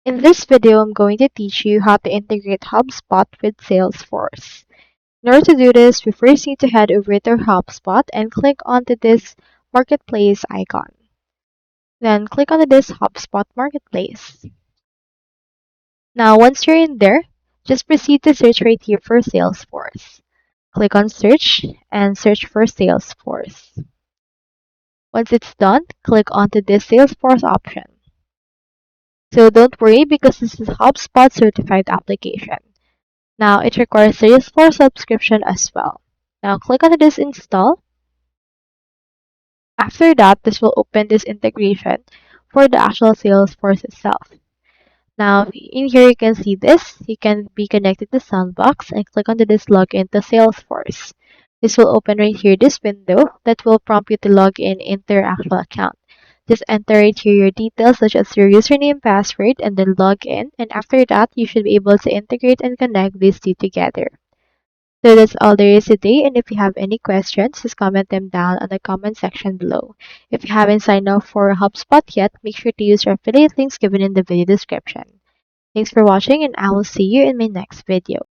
In this video, I'm going to teach you how to integrate HubSpot with Salesforce. In order to do this, we first need to head over to HubSpot and click onto this marketplace icon. Then click onto this HubSpot marketplace. Now, once you're in there, just proceed to search right here for Salesforce. Click on search and search for Salesforce. Once it's done, click onto this Salesforce option. So don't worry because this is HubSpot certified application. Now it requires Salesforce subscription as well. Now click on this install. After that, this will open this integration for the actual Salesforce itself. Now in here you can see this. You can be connected to Sandbox and click on this login to Salesforce. This will open right here this window that will prompt you to log in into your actual account. Just enter right here your details such as your username, password, and then log in. And after that, you should be able to integrate and connect these two together. So that's all there is today. And if you have any questions, just comment them down on the comment section below. If you haven't signed up for HubSpot yet, make sure to use your affiliate links given in the video description. Thanks for watching, and I will see you in my next video.